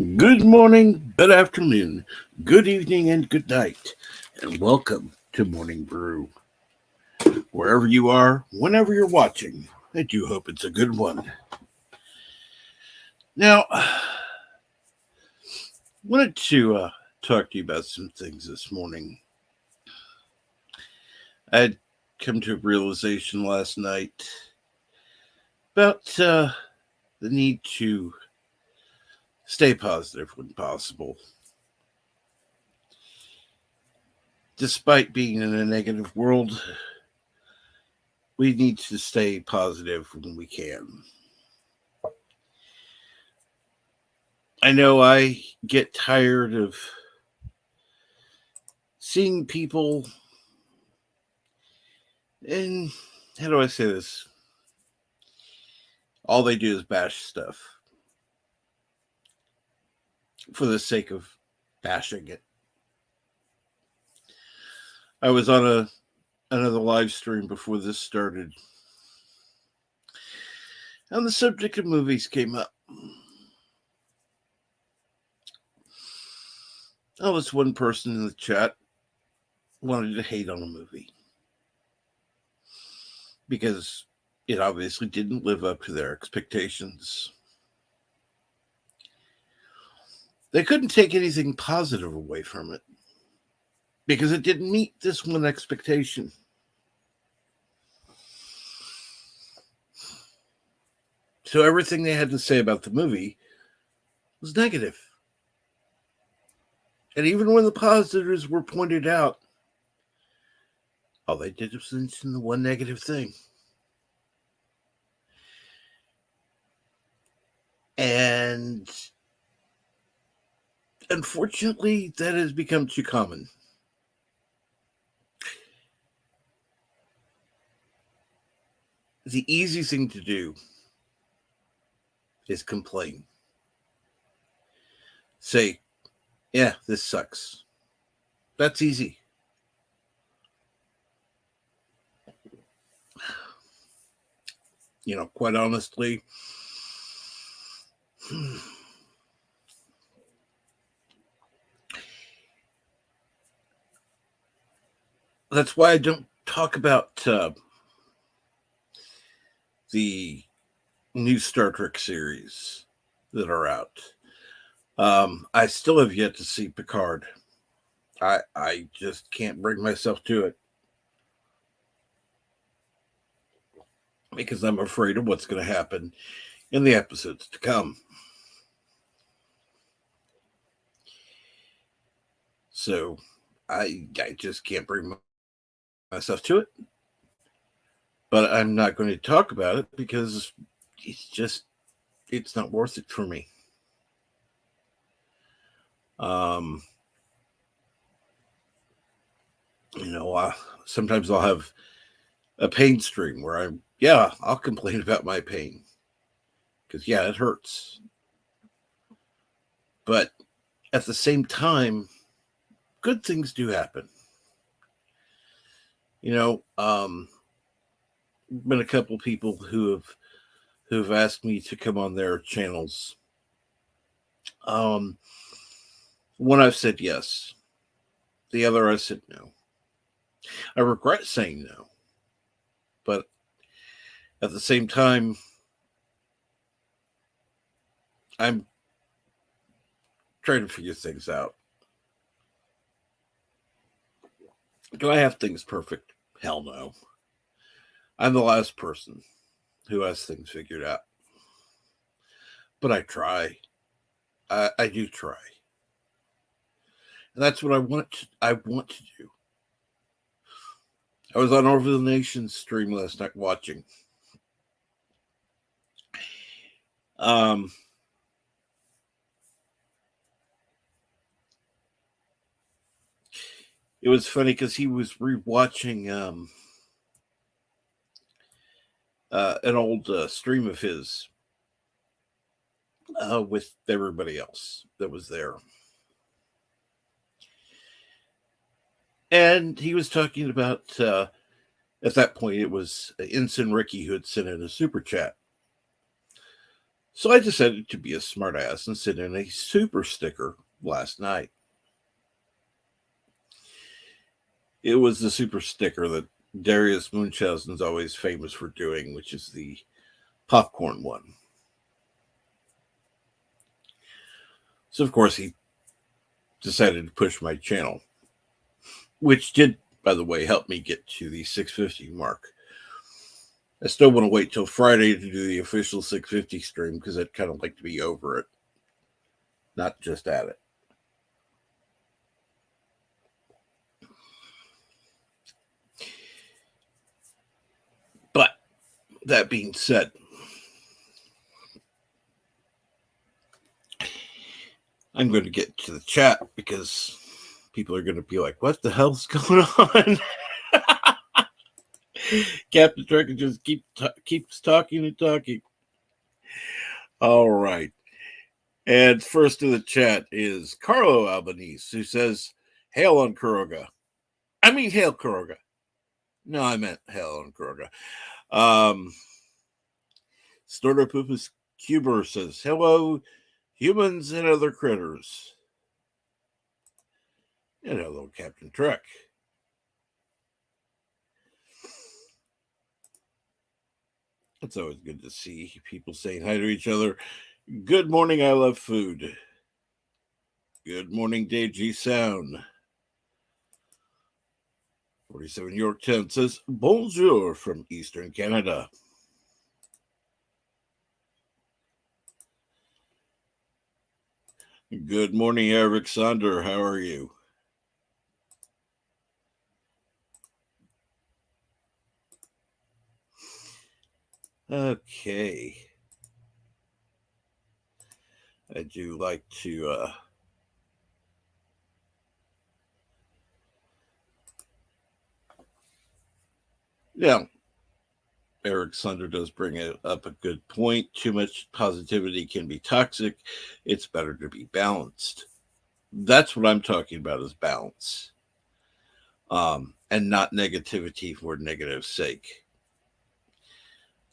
Good morning, good afternoon, good evening, and good night, and welcome to Morning Brew. Wherever you are, whenever you're watching, I do hope it's a good one. Now, I wanted to talk to you about some things this morning. I had come to a realization last night about the need to stay positive when possible. Despite being in a negative world, we need to stay positive when we can. I know I get tired of seeing people, and how do I say this? All they do is bash stuff for the sake of bashing it. I was on another live stream before this started, and the subject of movies came up. Oh, this one person in the chat wanted to hate on a movie because it obviously didn't live up to their expectations. They couldn't take anything positive away from it because it didn't meet this one expectation. So everything they had to say about the movie was negative. And even when the positives were pointed out, all they did was mention the one negative thing. And unfortunately, that has become too common. The easy thing to do is complain. Say, yeah, this sucks. That's easy. Quite honestly, that's why I don't talk about the new Star Trek series that are out. I still have yet to see Picard. I just can't bring myself to it because I'm afraid of what's going to happen in the episodes to come. So I just can't bring myself to it. But I'm not going to talk about it because it's not worth it for me. Sometimes I'll have a pain stream where I'll complain about my pain because it hurts. But at the same time, good things do happen. Been a couple people who've asked me to come on their channels. One I've said yes. The other I said no. I regret saying no. But at the same time, I'm trying to figure things out. Do I have things perfect? Hell no. I'm the last person who has things figured out. But I try. I do try. And that's what I want to do. I was on Over the Nation stream last night watching. It was funny because he was rewatching an old stream of his with everybody else that was there. And he was talking about, at that point, it was Ensign Ricky who had sent in a super chat. So I decided to be a smartass and send in a super sticker last night. It was the super sticker that Darius Munchausen's always famous for doing, which is the popcorn one. So, of course, he decided to push my channel, which did, by the way, help me get to the 650 mark. I still want to wait till Friday to do the official 650 stream because I'd kind of like to be over it, not just at it. But that being said, I'm going to get to the chat because people are going to be like, what the hell's going on? Captain Trucker just keeps talking and talking. All right. And first in the chat is Carlo Albanese, who says, hail on Kuroga. I mean, hail Kuroga. No, I meant hail on Kuroga. Snorter Poopus Cuber says, hello, humans and other critters. And hello, Captain Trek. It's always good to see people saying hi to each other. Good morning, I love food. Good morning, Dave G Sound. 47 Yorktown says, bonjour from Eastern Canada. Good morning, Eric Sonder. How are you? Okay. I do like to Eric Sunder does bring up a good point. Too much positivity can be toxic. It's better to be balanced. That's what I'm talking about, is balance. And not negativity for negative sake.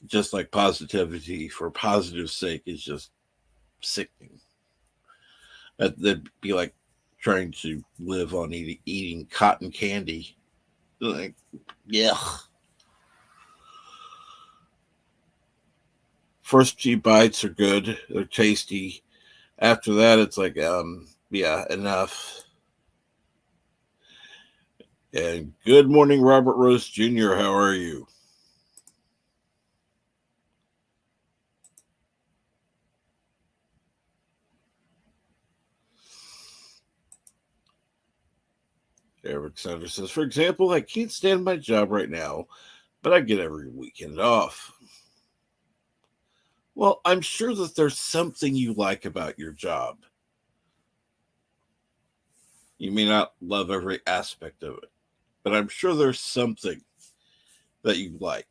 Just like positivity for positive sake is just sickening. That'd be like trying to live on eating cotton candy. Like, yeah. First few bites are good. They're tasty. After that, it's like, yeah, enough. And good morning, Robert Rose Jr. How are you? Eric Sanders says, for example, I can't stand my job right now, but I get every weekend off. Well, I'm sure that there's something you like about your job. You may not love every aspect of it, but I'm sure there's something that you like,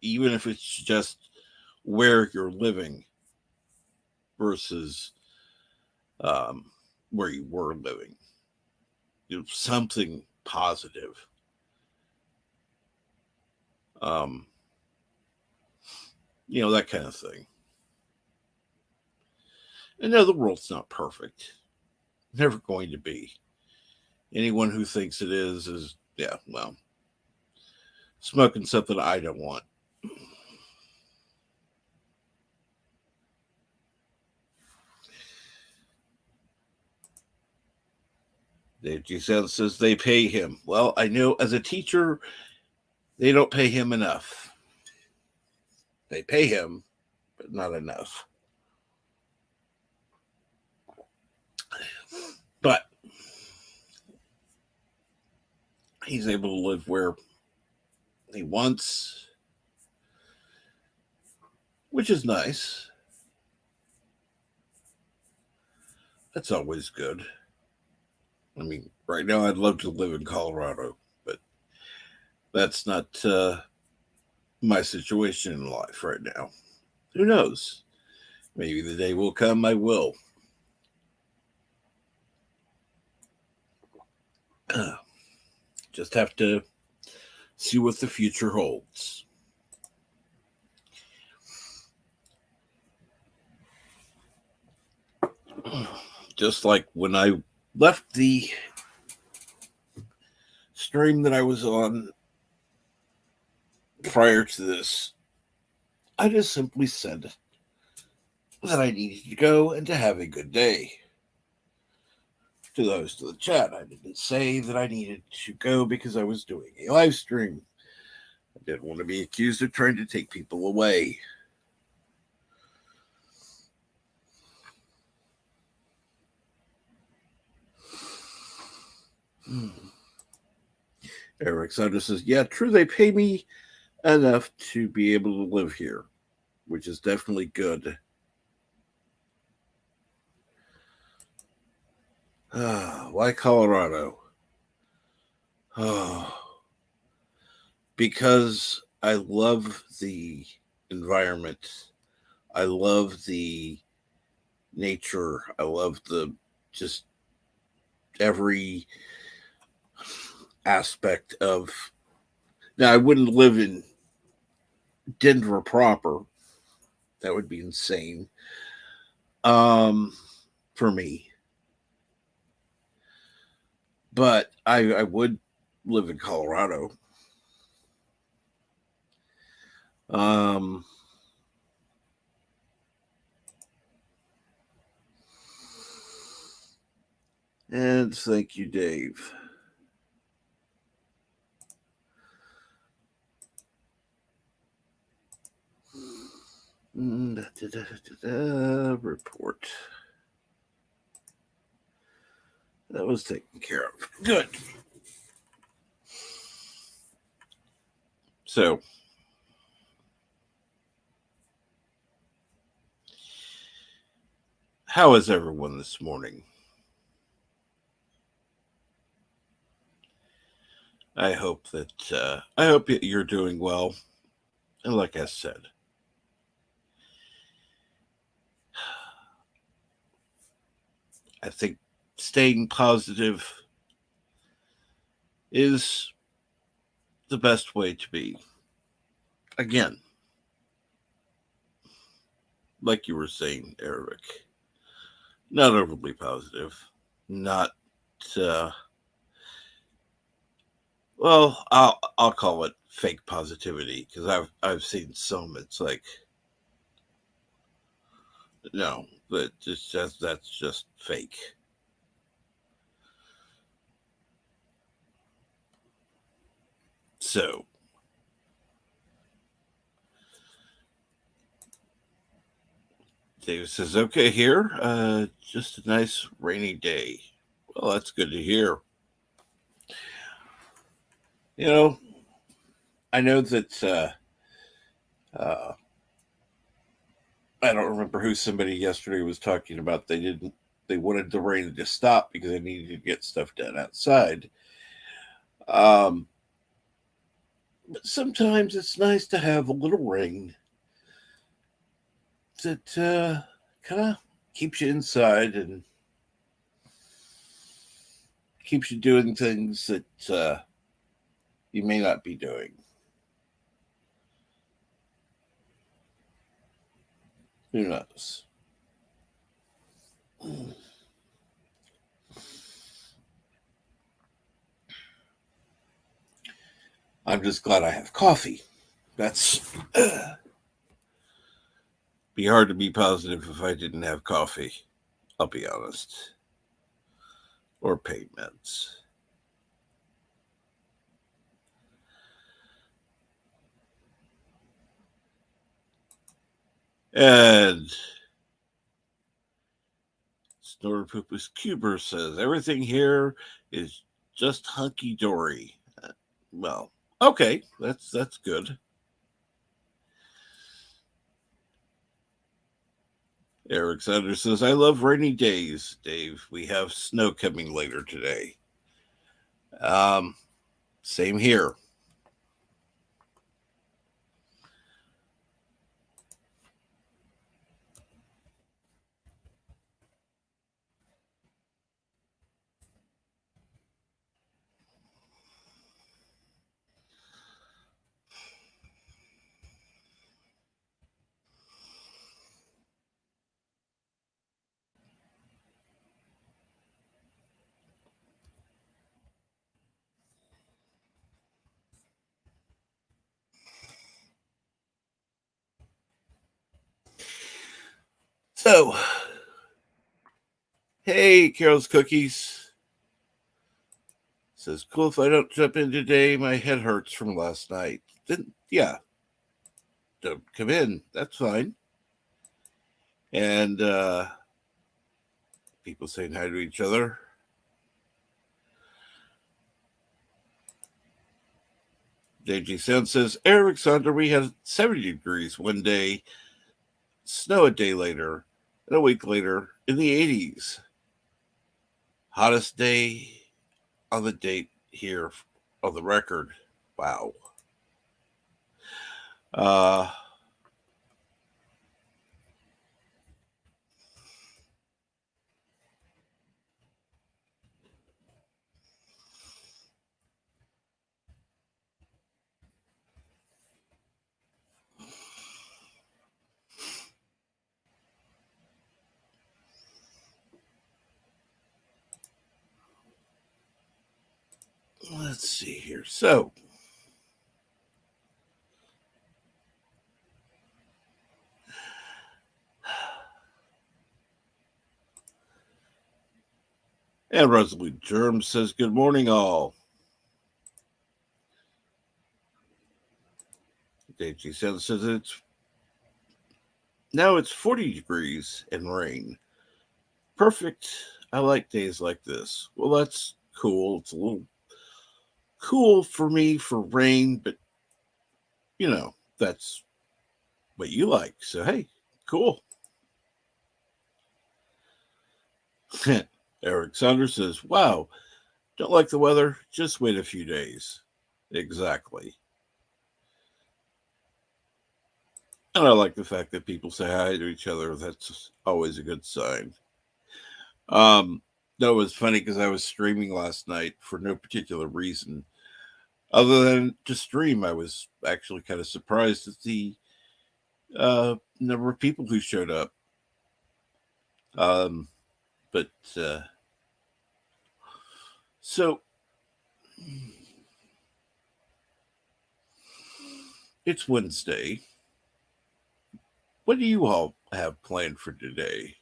even if it's just where you're living versus where you were living. You know, something positive. You know, that kind of thing. And no, the world's not perfect. Never going to be. Anyone who thinks it is, yeah, well, smoking something I don't want. Dave G. says they pay him. Well, I know as a teacher, they don't pay him enough. They pay him, but not enough. But he's able to live where he wants, which is nice. That's always good. I mean, right now I'd love to live in Colorado, but that's not my situation in life right now. Who knows? Maybe the day will come I will. Just have to see what the future holds. Just like when I left the stream that I was on prior to this, I just simply said that I needed to go and to have a good day. To those to the chat, I didn't say that I needed to go because I was doing a live stream. I didn't want to be accused of trying to take people away. Eric Sutter says, yeah, true, they pay me enough to be able to live here, which is definitely good. Why Colorado? Because I love the environment. I love the nature. I love the just every aspect of. Now, I wouldn't live in Denver proper. That would be insane. For me. But I would live in Colorado. And thank you, Dave. Report. That was taken care of. Good. So, how is everyone this morning? I hope that you're doing well. And like I said, I think staying positive is the best way to be. Again, like you were saying, Eric, not overly positive, not well, I'll call it fake positivity because I've seen some. It's like no, but that's just fake. So, David says, okay, here, just a nice rainy day. Well, that's good to hear. You know, I know that I don't remember who somebody yesterday was talking about. They wanted the rain to stop because they needed to get stuff done outside. But sometimes it's nice to have a little rain that kind of keeps you inside and keeps you doing things that you may not be doing. Who knows? I'm just glad I have coffee. That's be hard to be positive if I didn't have coffee. I'll be honest. Or pain meds. And Snorpoopus Cuber says everything here is just hunky dory. Well, okay, that's good. Eric Sanders says, I love rainy days, Dave. We have snow coming later today. Same here. So, hey, Carol's Cookies says, cool if I don't jump in today. My head hurts from last night. Then, yeah, don't come in. That's fine. And people saying hi to each other. JG Sound says, Alexander, we had 70 degrees one day, snow a day later, and a week later in the 80s. Hottest day on the date here on the record. Wow. Let's see here. So, and Resolute Germ says, good morning, all. JG Sound says, it's 40 degrees and rain. Perfect. I like days like this. Well, that's cool. It's a little cool for me for rain, but that's what you like. So, hey, cool. Eric Saunders says, wow, don't like the weather. Just wait a few days. Exactly. And I like the fact that people say hi to each other. That's always a good sign. That was funny because I was streaming last night for no particular reason other than to stream. I was actually kind of surprised at the number of people who showed up. But so it's Wednesday. What do you all have planned for today?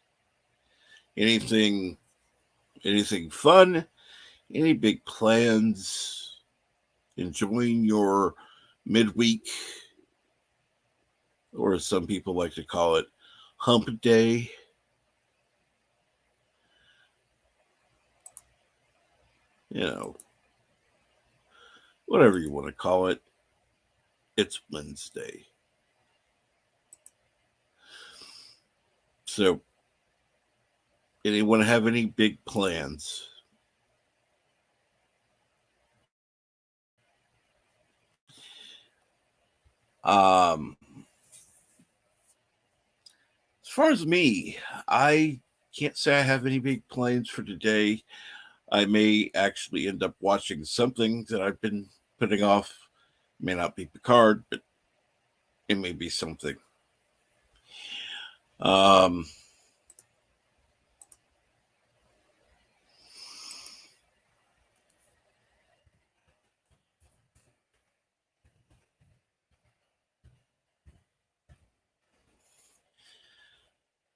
Anything fun? Any big plans? Enjoying your midweek, or as some people like to call it, hump day? Whatever you want to call it. It's Wednesday. So, anyone have any big plans? As far as me, I can't say I have any big plans for today. I may actually end up watching something that I've been putting off. It may not be Picard, but it may be something.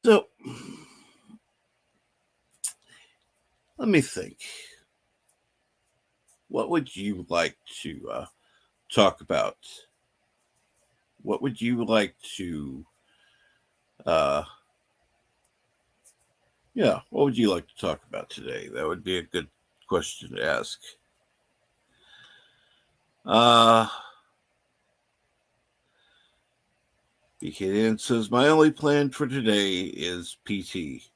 So, let me think. What would you like to talk about? What would you like to what would you like to talk about today? That would be a good question to ask. BKN says, my only plan for today is PT.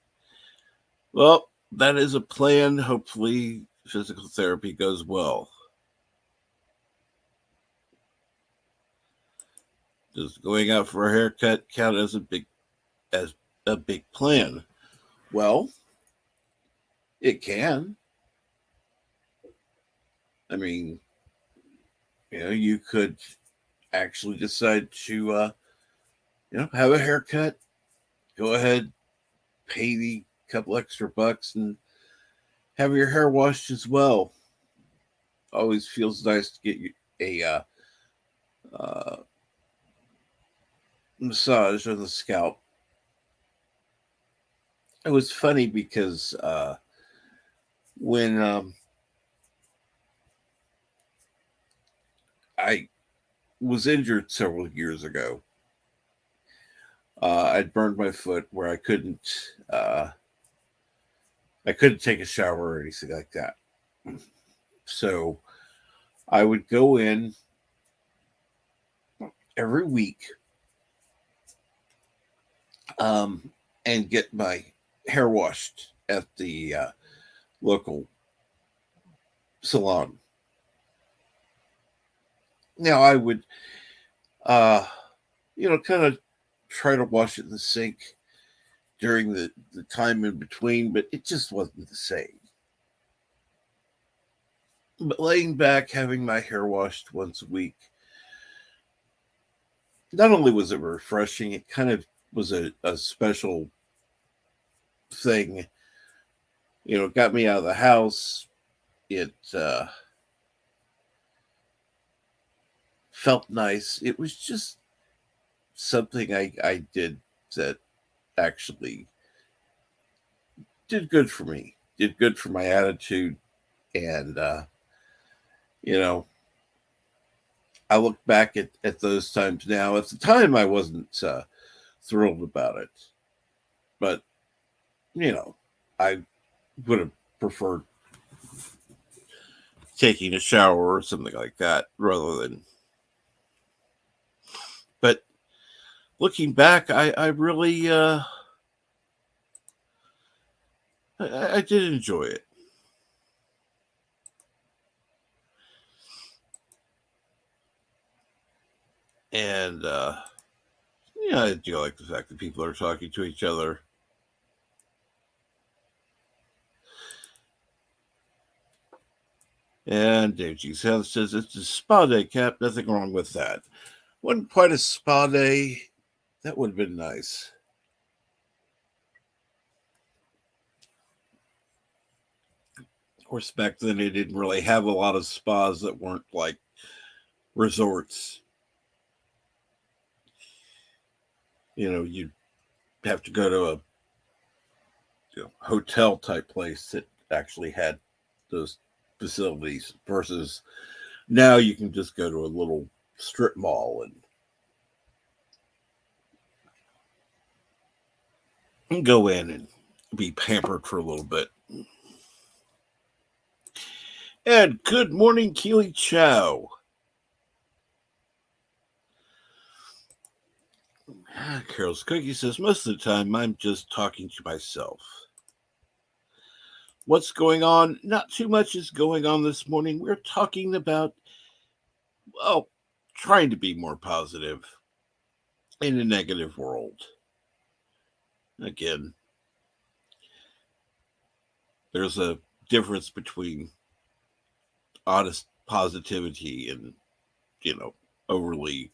Well, that is a plan. Hopefully physical therapy goes well. Does going out for a haircut count as a big plan? Well, it can. I mean, you could actually decide to have a haircut, go ahead, pay the couple extra bucks and have your hair washed as well. Always feels nice to get a massage on the scalp. it was funny because when I was injured several years ago, I'd burned my foot where uh, I couldn't take a shower or anything like that. So I would go in every week um, and get my hair washed at the local salon. Now I would, uh, kind of try to wash it in the sink during the time in between, but it just wasn't the same. But laying back, having my hair washed once a week, not only was it refreshing, it kind of was a special thing. It got me out of the house. It felt nice. It was just something I did that actually did good for me, did good for my attitude. And, you know, I look back at those times now. At the time, I wasn't thrilled about it. But, I would have preferred taking a shower or something like that rather than. But looking back, I really, I did enjoy it. And, I do like the fact that people are talking to each other. And Dave G. South says it's a spa day, Cap. Nothing wrong with that. Wasn't quite a spa day. That would have been nice. Of course, back then they didn't really have a lot of spas that weren't like resorts. You'd have to go to a hotel type place that actually had those facilities versus now you can just go to a little strip mall and go in and be pampered for a little bit. And good morning, Keely Chow. Carol's Cookie says, most of the time I'm just talking to myself. What's going on? Not too much is going on this morning. We're talking about, well, trying to be more positive in a negative world. Again, there's a difference between honest positivity and, overly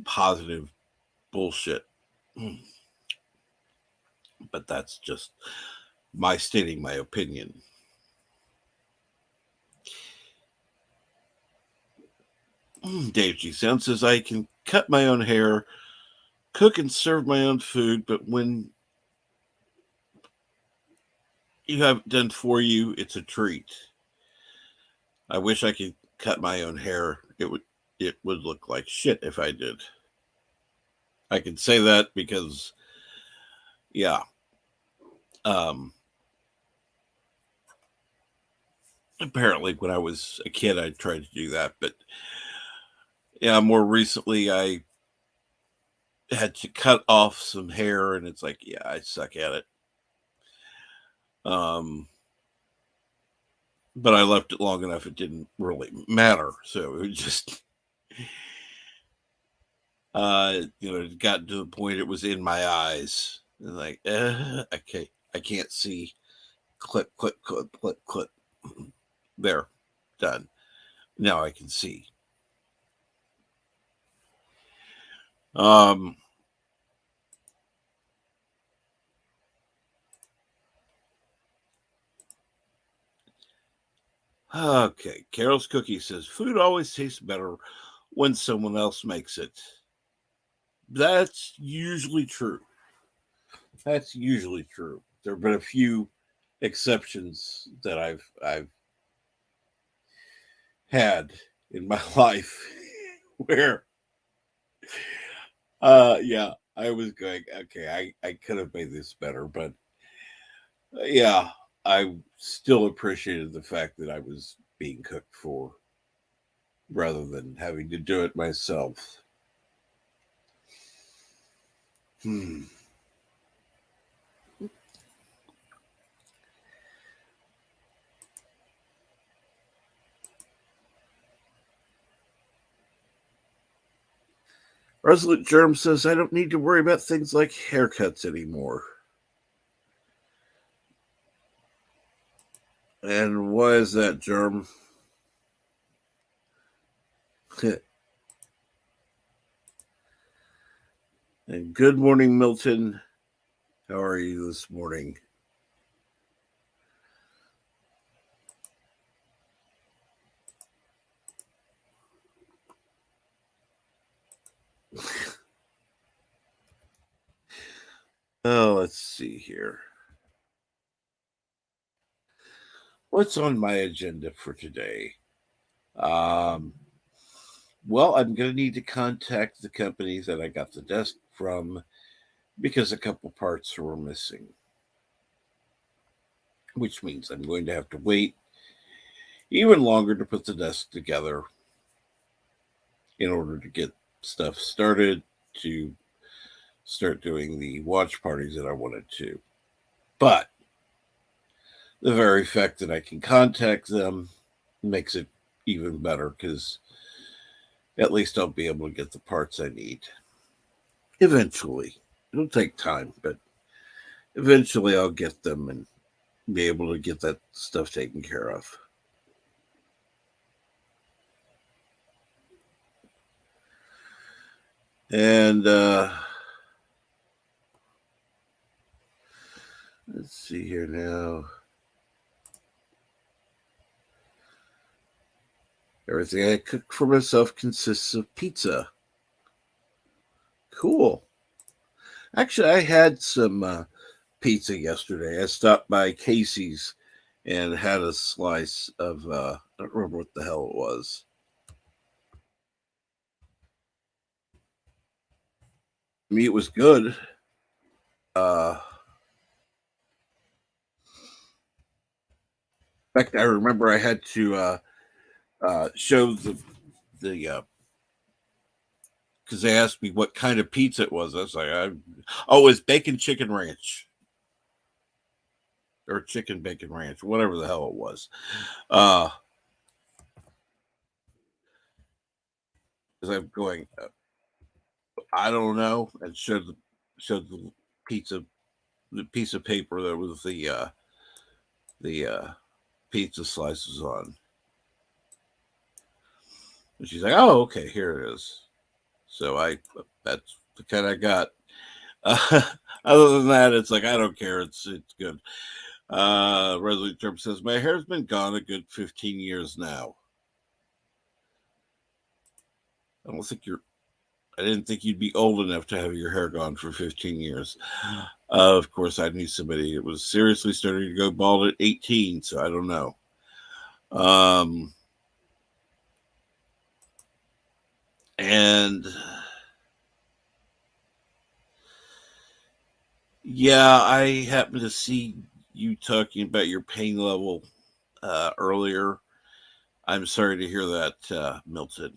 positive bullshit. But that's just my stating my opinion. Dave G. Sound says I can cut my own hair, cook and serve my own food, but when you have it done for you, it's a treat. I wish I could cut my own hair. It would look like shit if I did. I can say that because, yeah. Apparently, when I was a kid, I tried to do that, but yeah, more recently, I had to cut off some hair, and it's like, yeah, I suck at it. But I left it long enough; it didn't really matter. So it was just, it got to the point it was in my eyes, and like, okay, I can't see. Clip, clip, clip, clip, clip. There, done. Now I can see. Okay, Carol's Cookie says food always tastes better when someone else makes it. That's usually true. That's usually true. There have been a few exceptions that I've had in my life where yeah, I was going, okay, I could have made this better, but yeah, I still appreciated the fact that I was being cooked for rather than having to do it myself. Hmm. Resolute Germ says, I don't need to worry about things like haircuts anymore. And why is that, Germ? And good morning, Milton. How are you this morning? Oh, let's see here. What's on my agenda for today? Um, well, I'm going to need to contact the company that I got the desk from because a couple parts were missing, which means I'm going to have to wait even longer to put the desk together in order to get stuff started to start doing the watch parties that I wanted to. But the very fact that I can contact them makes it even better because at least I'll be able to get the parts I need. Eventually. It'll take time, but eventually I'll get them and be able to get that stuff taken care of. And let's see here now. Everything I cook for myself consists of pizza. Cool. Actually, I had some pizza yesterday. I stopped by Casey's and had a slice of I don't remember what the hell it was. Meat was good. In fact, I remember I had to show the because they asked me what kind of pizza it was. I was like, oh, it's bacon chicken ranch or chicken bacon ranch, whatever the hell it was. Because I'm going, I don't know, and showed the pizza, the piece of paper that was the pizza slices on. And she's like, oh, okay, here it is. So that's the kind I got. Uh, other than that, it's like I don't care. It's good. Resolute Term says my hair's been gone a good 15 years now. I don't think you're. I didn't think you'd be old enough to have your hair gone for 15 years. Of course, I knew somebody that was seriously starting to go bald at 18, so I don't know. And yeah, I happened to see you talking about your pain level earlier. I'm sorry to hear that, Milton.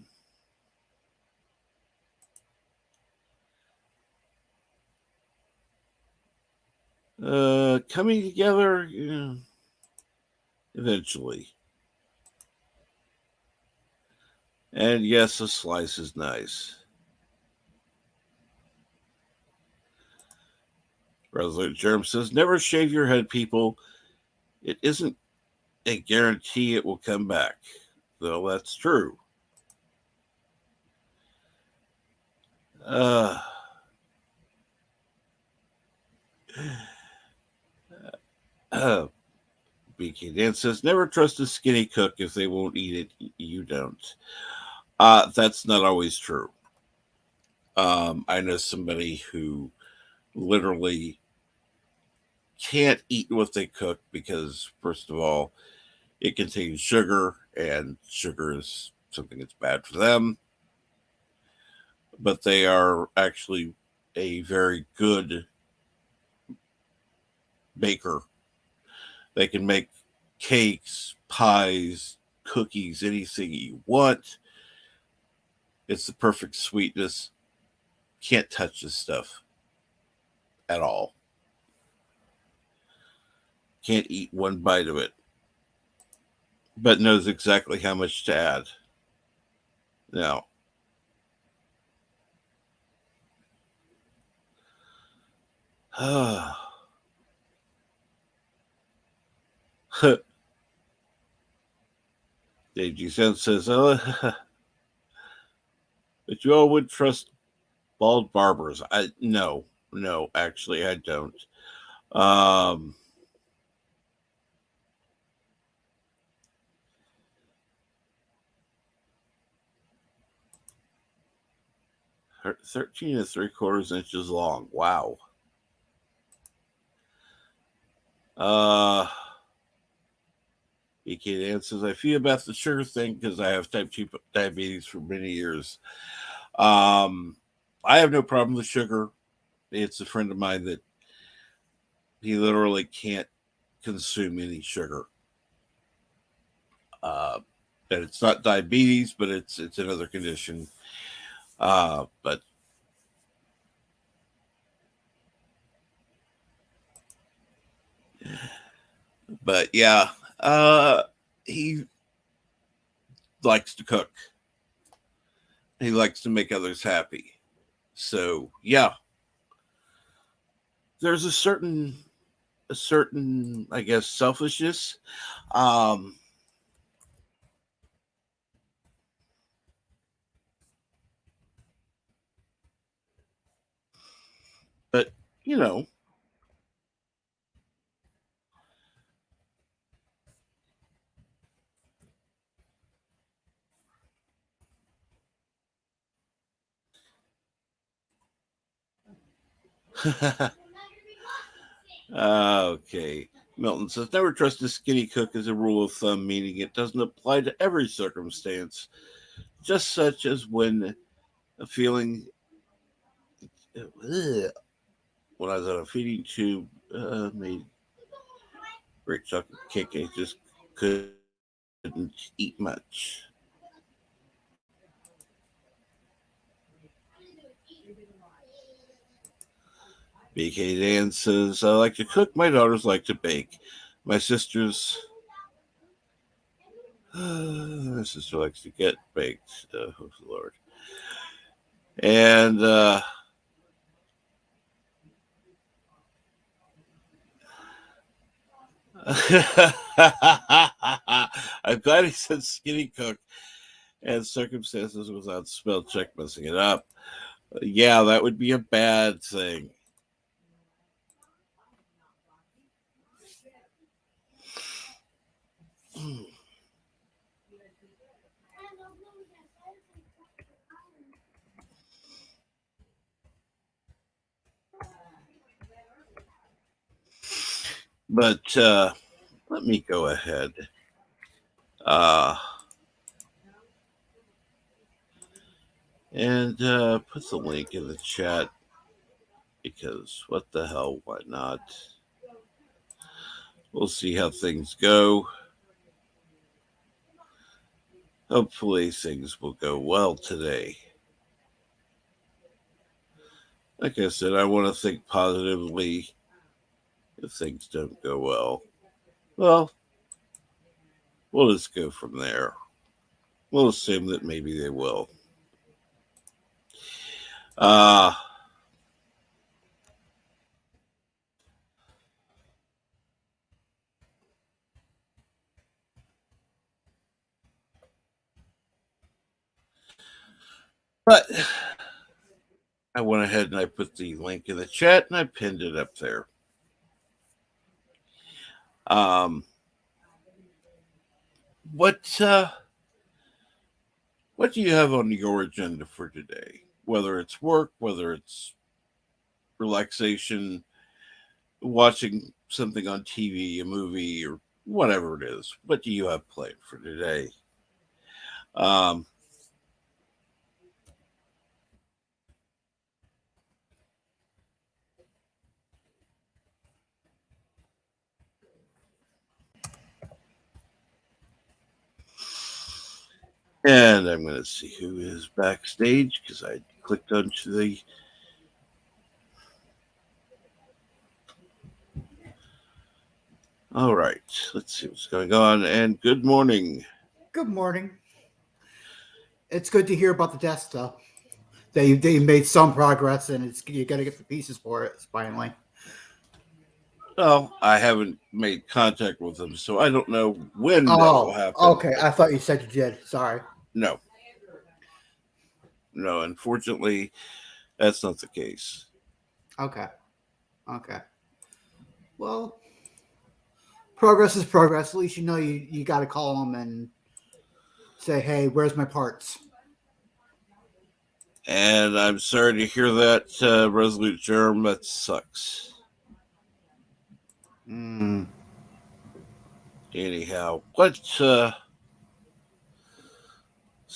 Coming together eventually. And yes, a slice is nice. Resolute Germ says, never shave your head, people. It isn't a guarantee it will come back, though that's true. Uh, BK Dan says, never trust a skinny cook if they won't eat it. You don't. That's not always true. I know somebody who literally can't eat what they cook because, first of all, it contains sugar, and sugar is something that's bad for them. But they are actually a very good baker. They can make cakes, pies, cookies, anything you want. It's the perfect sweetness. Can't touch this stuff at all. Can't eat one bite of it, but knows exactly how much to add. Now, Dave G. says, oh, but you all would trust bald barbers. No, actually, I don't. Um, 13 3/4 inches long. Wow. EK Dan says, I feel about the sugar thing because I have type 2 diabetes for many years. I have no problem with sugar. It's a friend of mine that he literally can't consume any sugar. And it's not diabetes, but it's another condition. But yeah, he likes to cook. He likes to make others happy. So yeah, there's a certain I guess selfishness. Um, but you know, okay. Milton says, never trust a skinny cook as a rule of thumb, meaning it doesn't apply to every circumstance, just such as when a feeling, when I was on a feeding tube, made great chocolate cake, I just couldn't eat much. BK Dan says, I like to cook, my daughters like to bake. My sister's my sister likes to get baked. Oh Lord. And I'm glad he said skinny cook and circumstances without spell check messing it up. Yeah, that would be a bad thing. But let me go ahead. Uh, and put the link in the chat because what the hell, why not? We'll see how things go. Hopefully, things will go well today. Like I said, I want to think positively if things don't go well. Well, we'll just go from there. We'll assume that maybe they will. Uh, but I went ahead and I put the link in the chat and I pinned it up there. What what do you have on your agenda for today? Whether it's work, whether it's relaxation, watching something on TV, a movie, or whatever it is. What do you have planned for today? Um, and I'm going to see who is backstage because I clicked onto the. All right, let's see what's going on. And good morning. Good morning. It's good to hear about the desk though. They made some progress, and it's you got to get the pieces for it finally. Well, I haven't made contact with them, so I don't know when that will Oh, happen. okay. But I thought you said you did. Sorry. no, no, unfortunately, that's not the case. Okay. Okay. Well, progress is progress. At least you know you got to call them and say, "Hey, where's my parts?" And I'm sorry to hear that, Resolute Germ. That sucks. Mm. Anyhow, so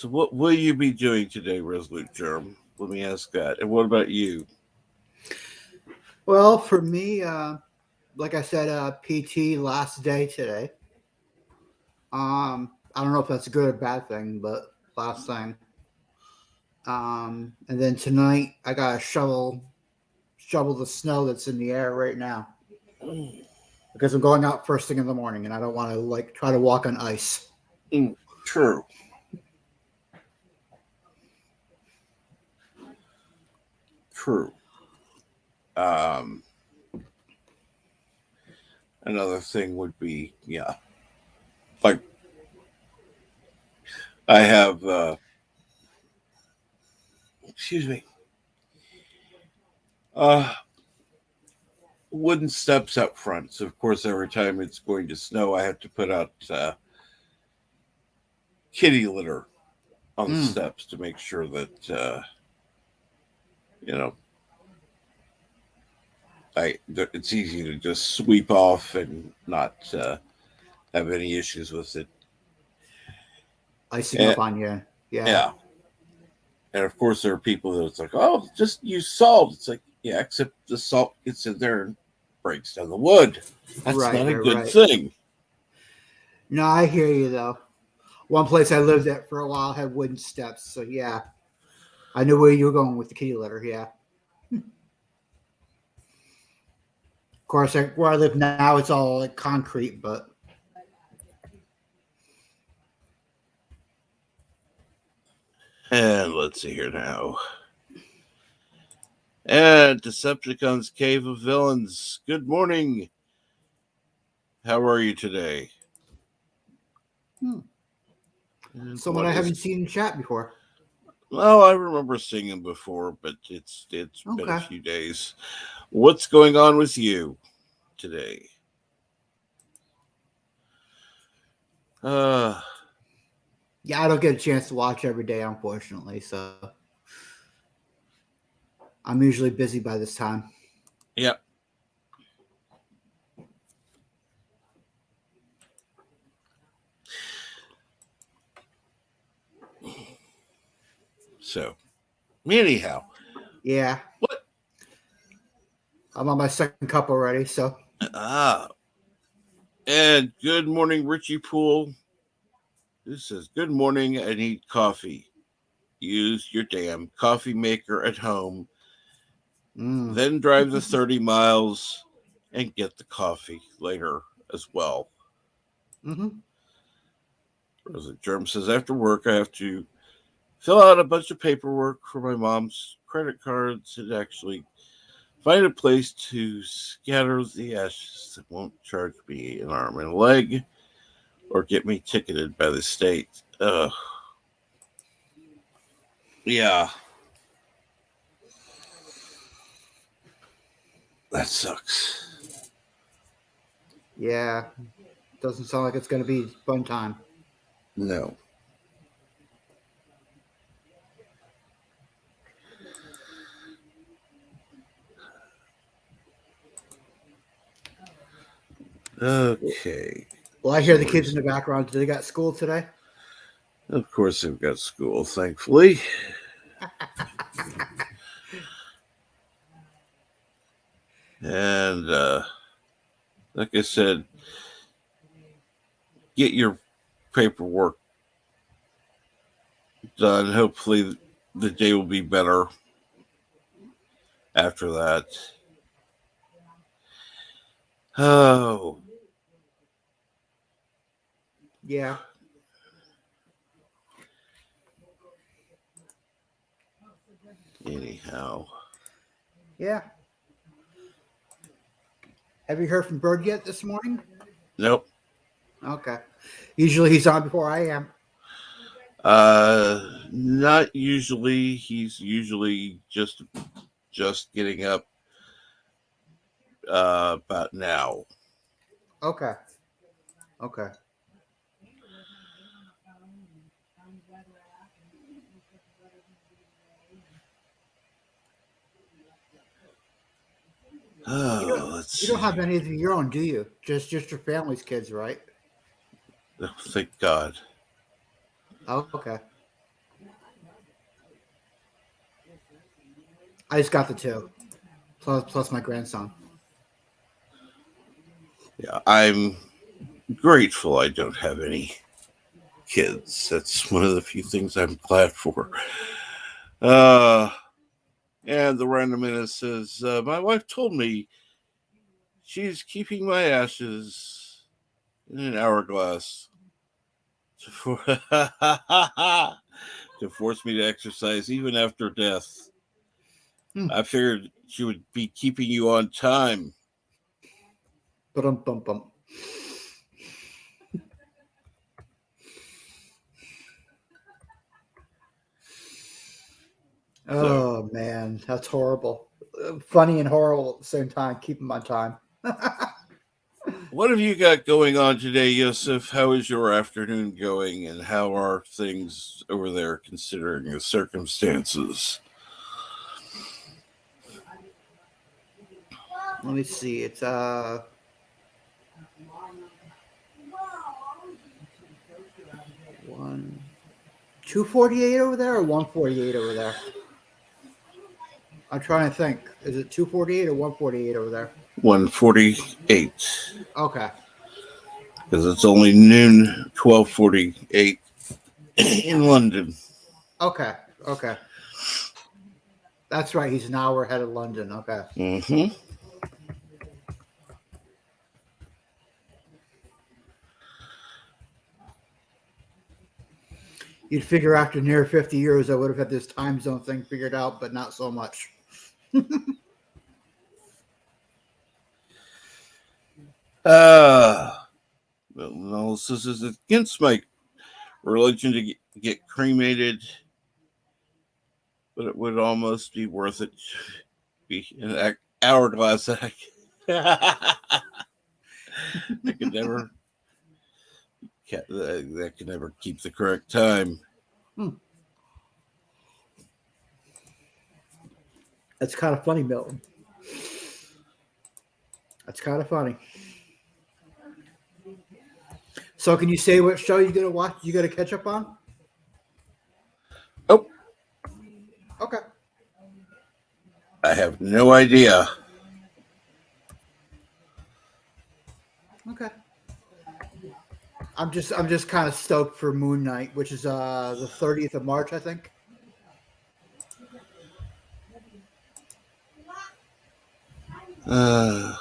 what will you be doing today, Resolute Germ? Let me ask that. And what about you? Well, for me, like I said, PT last day today. I don't know if that's a good or bad thing, but last thing. And then tonight I gotta shovel the snow that's in the air right now because I'm going out first thing in the morning and I don't want to like try to walk on ice. Mm, true, true. Um, Another thing would be, yeah, like I have, excuse me, uh, wooden steps up front. So of course, every time it's going to snow, I have to put out kitty litter on the Mm, steps to make sure that you know it's easy to just sweep off and not have any issues with it. icing And up on you. Yeah. yeah, and of course there are people that it's like, oh, just use salt. It's like, yeah, except the salt gets in there and breaks down the wood. That's Right, not a right, good right. thing. No, I hear you though. One place I lived at for a while had wooden steps, so yeah, I knew where you were going with the kitty litter. Yeah. Of course, where I live now, it's all like concrete, but And let's see here now. And Decepticons Cave of Villains. Good morning. How are you today? hmm, And someone what I is? haven't seen in chat before. Well, I remember seeing him before, but it's been a Okay. few days. What's going on with you today? Uh, Yeah, I don't get a chance to watch every day, unfortunately. So I'm usually busy by this time. yeah. So, anyhow, Yeah, what? I'm on my second cup already. So Ah, and good morning, Richie Poole. This says, good morning. I need coffee. Use your damn coffee maker at home, mm. then drive the 30 miles and get the coffee later as well. Mm-hmm. Rosa Germ says, after work, I have to fill out a bunch of paperwork for my mom's credit cards and actually find a place to scatter the ashes that won't charge me an arm and a leg or get me ticketed by the state. Yeah, that sucks. Yeah, doesn't sound like it's going to be a fun time. No. Okay. Well, I hear the kids in the background. Do they got school today? Of course, they've got school, thankfully. And like I said, get your paperwork done. Hopefully, the day will be better after that. Oh, Yeah. anyhow. Yeah. Have you heard from Bird yet this morning? Nope. Okay. Usually he's on before I am. Not usually. He's usually just getting up about now. Okay. Okay. Oh, let's You don't see. have any of your own, do you? Just your family's kids, right? Oh, thank God. Oh, okay. I just got the two. Plus my grandson. Yeah, I'm grateful I don't have any kids. That's one of the few things I'm glad for. Uh, and the random minute says, my wife told me she's keeping my ashes in an hourglass to force me to exercise even after death. I figured she would be keeping you on time. Bum. Oh man, that's horrible. Funny and horrible at the same time. Keep him on time. What have you got going on today, Yosef? How is your afternoon going, and how are things over there considering the circumstances? Let me see. It's 248 over there or 148 over there. I'm trying to think. Is it 248 or 148 over there? 1:48, Okay. because it's only noon, 12:48 in London. Okay. Okay. That's right. He's an hour ahead of London. Okay. Mm-hmm. You'd figure after near 50 years, I would have had this time zone thing figured out, but not so much. Well, no, this is against my religion to get cremated, but it would almost be worth it to be an hourglass. I could never that could never keep the correct time. That's kind of funny, Milton. That's kind of funny. So, can you say what show you're gonna watch? You gonna catch up on? Oh, Okay. I have no idea. Okay. I'm just kind of stoked for Moon Knight, which is the 30th of March, I think. Uh,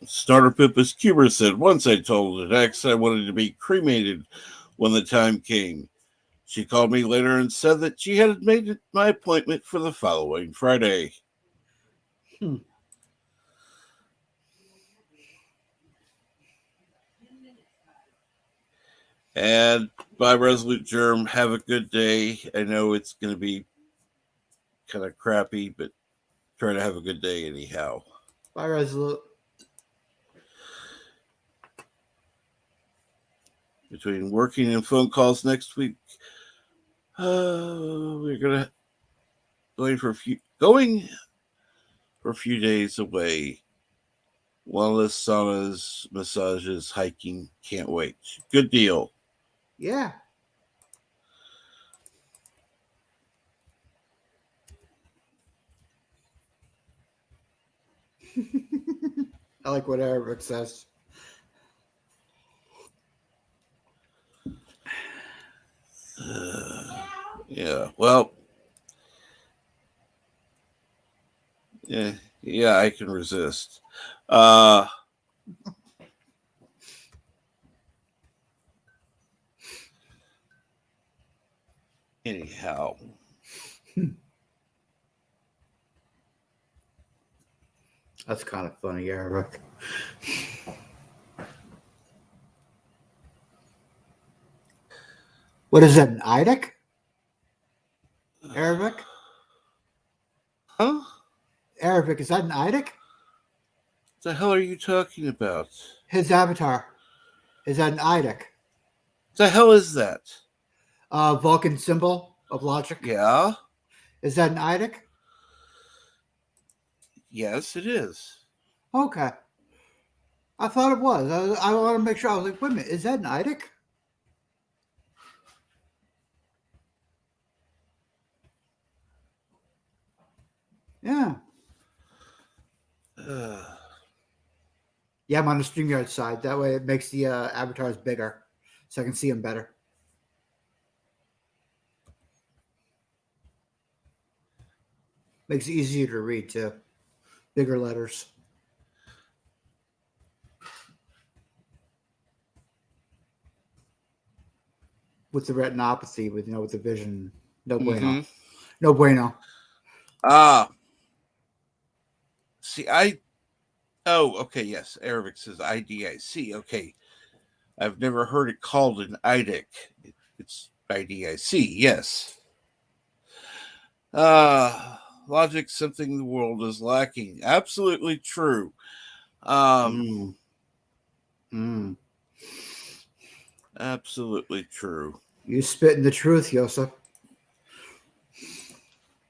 Starter Pippa's Cuber said, once I told an ex I wanted to be cremated when the time came. She called me later and said that she had made my appointment for the following Friday. And by Resolute Germ, have a good day. I know it's going to be kind of crappy, but try to have a good day anyhow. Bye, Resolute. Between working and phone calls next week, We're going for a few days away. Wellness, saunas, massages, hiking. Can't wait. Good deal. Yeah. I like what Eric says. Yeah. Well. Yeah, I can resist. Anyhow. That's kind of funny, Eric. What is that, an IDIC? Arabic? Huh? Arabic, is that an IDIC? What the hell are you talking about? His avatar. Is that an IDIC? What the hell is that? Vulcan symbol of logic. Yeah. Is that an IDIC? Yes, it is. Okay. I thought it was. I want to make sure. I was like, wait a minute, is that an IDIC? Yeah. Yeah, I'm on the StreamYard side. That way it makes the avatars bigger so I can see them better. Makes it easier to read, too. Bigger letters. With the retinopathy, with the vision, no bueno. No bueno. See, okay, yes. Arabic says IDIC. Okay. I've never heard it called an IDIC. It's IDIC, yes. Logic, something the world is lacking. Absolutely true. Absolutely true. You spitting the truth, Yosef.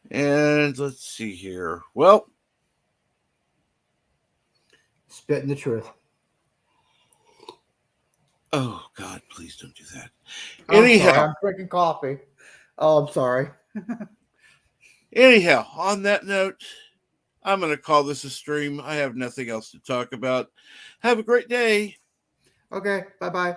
And let's see here. Well, spitting the truth. Oh God, please don't do that. Anyhow, I'm drinking coffee. Oh, I'm sorry. Anyhow, on that note, I'm going to call this a stream. I have nothing else to talk about. Have a great day. Okay, bye-bye.